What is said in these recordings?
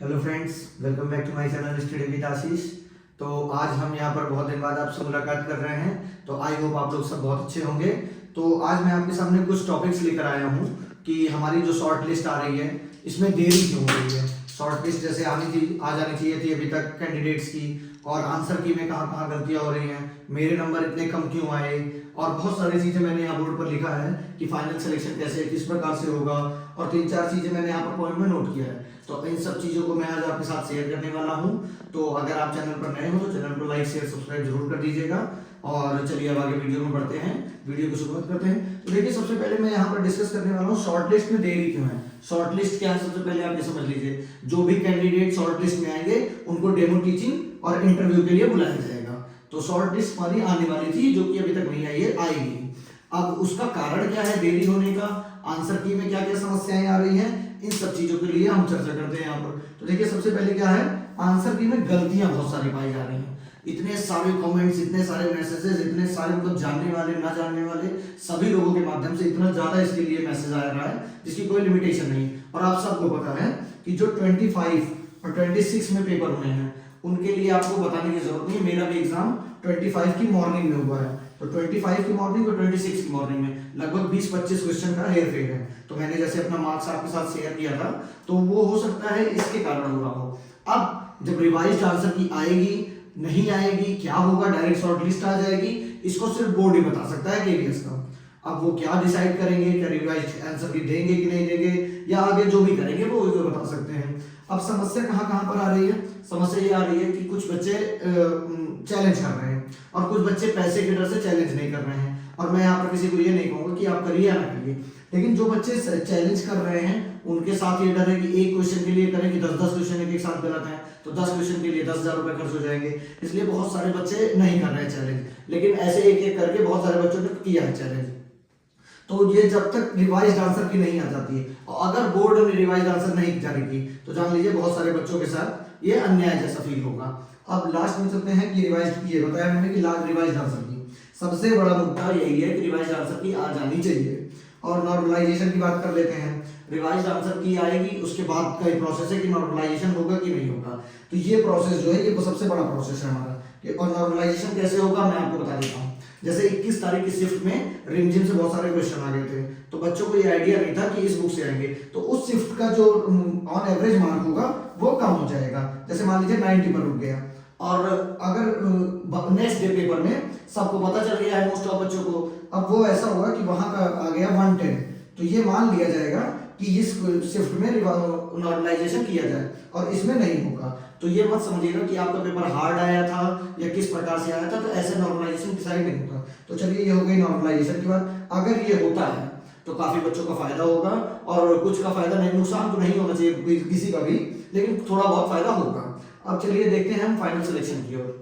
Hello friends, welcome back to my channel study with Ashish. तो आज हम यहाँ पर बहुत दिन बाद आपसे मुलाकात कर रहे हैं। तो आई होप आप लोग सब बहुत अच्छे होंगे। तो आज मैं आपके सामने कुछ टॉपिक्स लेकर आया हूँ कि हमारी जो शॉर्ट लिस्ट आ रही है इसमें देरी क्यों हो रही है। शॉर्ट लिस्ट जैसे आ जानी चाहिए थी अभी तक कैंडिडेट्स की, और आंसर की में कहाँ गलतियाँ हो रही हैं, मेरे नंबर इतने कम क्यों आए, और बहुत सारी चीज़ें मैंने यहाँ बोर्ड पर लिखा है कि फाइनल सिलेक्शन कैसे किस प्रकार से होगा, और 3-4 चीज़ें मैंने यहाँ पर पॉइंट में नोट किया है। तो इन सब चीज़ों को मैं आज आपके साथ शेयर करने वाला हूँ। तो अगर आप चैनल पर नए हो तो चैनल को लाइक शेयर सब्सक्राइब जरूर कर दीजिएगा। और चलिए अब आगे वीडियो में बढ़ते हैं, वीडियो को शुरुआत करते हैं। तो देखिए, सबसे पहले मैं यहाँ पर डिस्कस करने वाला हूँ शॉर्ट लिस्ट में देरी क्यों है। शॉर्ट लिस्ट क्या है, सबसे पहले आप ये समझ लीजिए। जो भी कैंडिडेट शॉर्ट लिस्ट में आएंगे उनको डेमो टीचिंग और इंटरव्यू के लिए बुलाया जाएगा। तो शॉर्ट लिस्ट हमारी आने वाली थी जो कि अभी तक नहीं आई है, आएगी। अब उसका कारण क्या है देरी होने का, आंसर की में क्या क्या समस्याएं आ रही हैं, इन सब चीजों के लिए हम चर्चा करते हैं यहाँ पर। तो देखिए, सबसे पहले क्या है, आंसर की में गलतियां बहुत सारी पाई जा रही हैं। इतने सारे कमेंट्स, इतने सारे मैसेजेस, इतने सारे मतलब जानने वाले ना जानने वाले सभी लोगों के माध्यम से इतना ज्यादा इसके लिए मैसेज आ रहा है जिसकी कोई लिमिटेशन नहीं। और आप सबको पता है कि जो 25 और 26 में पेपर हुए हैं उनके लिए आपको बताने की जरूरत नहीं। मेरा भी एग्जाम 25 की मॉर्निंग में हुआ है। तो 25 की मॉर्निंग और 26 की मॉर्निंग में लगभग 20-25 क्वेश्चन का हेर फेर है। तो मैंने जैसे अपना मार्क्स आपके साथ शेयर किया था, तो वो हो सकता है इसके कारण हो रहा हो। अब जब रिवाइज्ड आंसर की आएगी नहीं आएगी, क्या होगा, डायरेक्ट शॉर्ट लिस्ट आ जाएगी, इसको सिर्फ बोर्ड ही बता सकता है केवीएस का। अब वो क्या डिसाइड करेंगे, क्या रिवाइज्ड आंसर की देंगे कि नहीं देंगे, या आगे जो भी करेंगे वो बता सकते हैं। अब समस्या कहाँ पर आ रही है, समस्या ये आ रही है कि कुछ बच्चे चैलेंज कर रहे हैं और कुछ बच्चे पैसे के डर से चैलेंज नहीं कर रहे हैं। और मैं यहाँ पर किसी को ये नहीं कहूँगा कि आप करिए या ना करिए, लेकिन जो बच्चे चैलेंज कर रहे हैं उनके साथ ये डर है कि एक क्वेश्चन के लिए करें कि 10-10 क्वेश्चन एक साथ गलत है तो 10 क्वेश्चन के लिए 10,000 रुपए खर्च हो जाएंगे। इसलिए बहुत सारे बच्चे नहीं कर रहे हैं चैलेंज, लेकिन ऐसे एक एक करके बहुत सारे बच्चों ने किया है चैलेंज। तो ये जब तक रिवाइज्ड आंसर की नहीं आ जाती है, और अगर बोर्ड ने रिवाइज्ड आंसर नहीं जारी की तो जान लीजिए बहुत सारे बच्चों के साथ ये अन्याय जैसा फील होगा। अब लास्ट में चलते हैं कि रिवाइज्ड की, ये बताया मैंने कि रिवाइज्ड आंसर की सबसे बड़ा मुद्दा यही है कि रिवाइज्ड आंसर की आ जानी चाहिए। और नॉर्मलाइजेशन की बात कर लेते हैं। रिवाइज्ड आंसर की आएगी, उसके बाद का प्रोसेस है कि नॉर्मलाइजेशन होगा कि नहीं होगा। तो ये प्रोसेस जो है ये सबसे बड़ा प्रोसेस है हमारा। और नॉर्मलाइजेशन कैसे होगा मैं आपको बता देता हूँ। जैसे 21 तारीख की शिफ्ट में रिमझिम से बहुत सारे क्वेश्चन आ गए थे, तो बच्चों को ये आइडिया नहीं था कि इस बुक से आएंगे, तो उस शिफ्ट का जो ऑन एवरेज मार्क होगा वो कम हो जाएगा। जैसे मान लीजिए 90 पर रुक गया, और अगर नेक्स्ट डे पेपर में सबको पता चल गया है मोस्ट ऑफ बच्चों को, अब वो ऐसा होगा कि वहां का आ गया 110, तो ये मान लिया जाएगा कि इस शिफ्ट में नॉर्मलाइजेशन किया जाए और इसमें नहीं होगा। तो ये मत समझिएगा कि आपका पेपर हार्ड आया था या किस प्रकार से आया था, तो ऐसे नॉर्मलाइजेशन डिसाइड नहीं होता। तो चलिए, ये हो गई नॉर्मलाइजेशन की बात। अगर ये होता है तो काफी बच्चों का फायदा होगा, और कुछ का फायदा नहीं, नुकसान तो नहीं होना चाहिए किसी का भी, लेकिन थोड़ा बहुत फायदा होगा। अब चलिए देखते हैं हम फाइनल सिलेक्शन की ओर।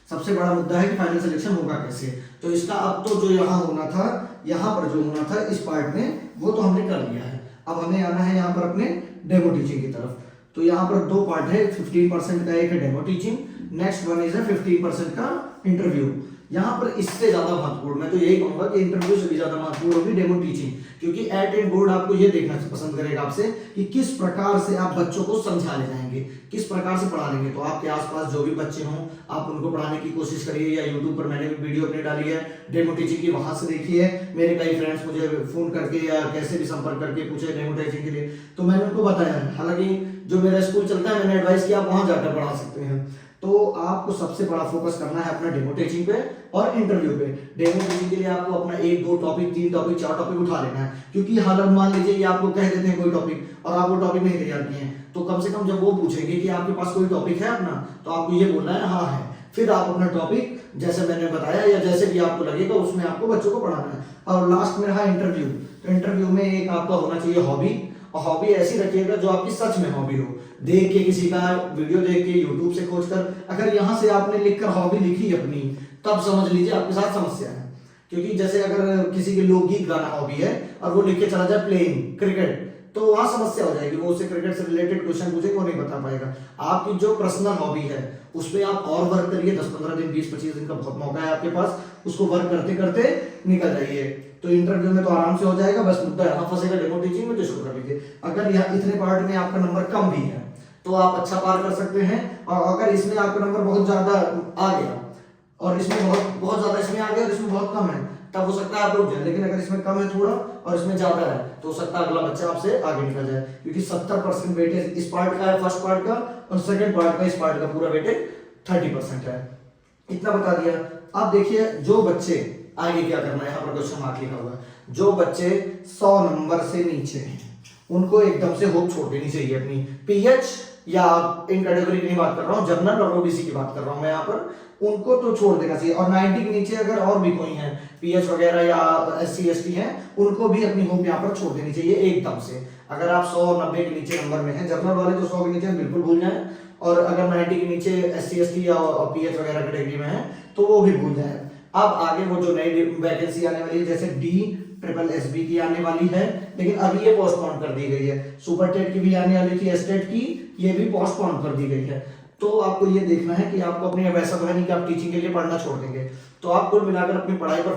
सबसे बड़ा मुद्दा है कि फाइनल सिलेक्शन होगा कैसे। तो इसका अब तो जो यहाँ होना था, यहाँ पर जो होना था इस पार्ट में, वो तो हमने कर लिया है। अब हमें आना है यहाँ पर अपने डेमो टीचिंग की तरफ। तो यहाँ पर 2 पार्ट है, 15% का एक है demo teaching, next one is 15% का इंटरव्यू। यहाँ पर इससे ज्यादा महत्वपूर्ण, मैं तो यही कहूंगा कि इंटरव्यू से भी ज्यादा महत्वपूर्ण होगी डेमो टीचिंग, क्योंकि एट एंड बोर्ड आपको ये देखना पसंद करेगा आपसे कि किस प्रकार से आप बच्चों को समझा ले जाएंगे, किस प्रकार से पढ़ा लेंगे। तो आपके आसपास जो भी बच्चे हों आप उनको पढ़ाने की कोशिश करिए, या यूट्यूब पर मैंने भी वीडियो अपनी डाली है डेमो टीचिंग की, वहां से देखिए। मेरे कई फ्रेंड्स मुझे फोन करके या कैसे भी संपर्क करके पूछे डेमो टीचिंग के लिए, तो मैंने उनको बताया। हालांकि जो मेरा स्कूल चलता है मैंने एडवाइस किया आप वहां जाकर पढ़ा सकते हैं। तो आपको सबसे बड़ा फोकस करना है अपना डेमो टीचिंग पे और इंटरव्यू पे। डेमो टीचिंग के लिए आपको अपना 1-2 टॉपिक, 3 टॉपिक, 4 टॉपिक उठा लेना है, क्योंकि हालत मान लीजिए ये आपको कह देते हैं कोई टॉपिक और आप वो टॉपिक नहीं तैयार किए हैं, तो कम से कम जब वो पूछेंगे कि आपके पास कोई टॉपिक है अपना, तो आपको ये बोलना है हाँ है। फिर आप अपना टॉपिक जैसे मैंने बताया या जैसे भी आपको लगेगा उसमें आपको बच्चों को पढ़ाना है। और लास्ट में रहा इंटरव्यू। तो इंटरव्यू में एक आपका होना चाहिए हॉबी, और हॉबी ऐसी रखिएगा जो आपकी सच में हॉबी हो। देख के किसी का वीडियो देख के यूट्यूब से खोज कर, अगर यहाँ से आपने लिखकर हॉबी लिखी अपनी, तब समझ लीजिए आपके साथ समस्या है। क्योंकि जैसे अगर किसी के लोकगीत गाना हॉबी है और वो लिख के चला जाए प्लेइंग क्रिकेट, तो वहां समस्या हो जाएगी, वो उससे क्रिकेट से रिलेटेड क्वेश्चन पूछेंगे वो नहीं बता पाएगा। आपकी जो पर्सनल हॉबी है उस पर आप और वर्क करिए, 10-15 दिन 20-25 दिन का बहुत मौका है आपके पास, उसको वर्क करते करते निकल जाइए। तो इंटरव्यू में तो आराम से हो जाएगा, बस मुद्दा यहाँ फंसेगा डेमो टीचिंग में, तो इसको कर लीजिए। अगर यहाँ इतने पार्ट में आपका नंबर कम भी है तो आप अच्छा पार कर सकते हैं। और अगर इसमें आपका नंबर बहुत ज्यादा आ गया और इसमें बहुत बहुत ज्यादा इसमें आ गया और इसमें बहुत कम है, तब हो सकता है आप रुक जाए। लेकिन अगर इसमें कम है थोड़ा और इसमें ज्यादा है तो हो सकता है अगला बच्चा आपसे आगे निकल जाए, क्योंकि 70% वेटेज इस पार्ट का है, फर्स्ट पार्ट का, और सेकंड पार्ट का, इस पार्ट का पूरा वेटेज 30% है। इतना बता दिया। अब देखिए जो बच्चे आगे क्या करना है, यहाँ पर क्वेश्चन मार्क लिखा हुआ है, जो बच्चे 100 नंबर से नीचे हैं उनको एकदम से होप छोड़ देनी चाहिए अपनी। पीएच या इन कैटेगरी की नहीं बात कर रहा हूँ, जनरल और ओबीसी की बात कर रहा हूँ मैं यहाँ पर, उनको तो छोड़ देना चाहिए। और 90 के नीचे अगर और भी कोई है, पीएच वगैरह या एससी एसटी हैं, उनको भी अपनी होप यहाँ पर छोड़ देनी चाहिए एकदम से। अगर आप 100-90 के नीचे नंबर में हैं, जनरल वाले तो 100 के नीचे बिल्कुल भूल जाएं, और अगर 90 के नीचे एससी एसटी या पीएच वगैरह कैटेगरी में है तो वो भी भूल जाएं। अब आगे वो जो नई वैकेंसी आने वाली है, जैसे DSSB की आने वाली है, लेकिन अभी ये पोस्टपोन कर दी गई है। सुपर टेट की भी आने वाली थी, एस्टेट की, ये भी पोस्टपोन कर दी गई है। तो आपको ये देखना है कि आपको अपनी, अब ऐसा तो है नहीं कि आप टीचिंग के लिए पढ़ना छोड़ देंगे, तो आप कुल मिलाकर अपनी पढ़ाई पर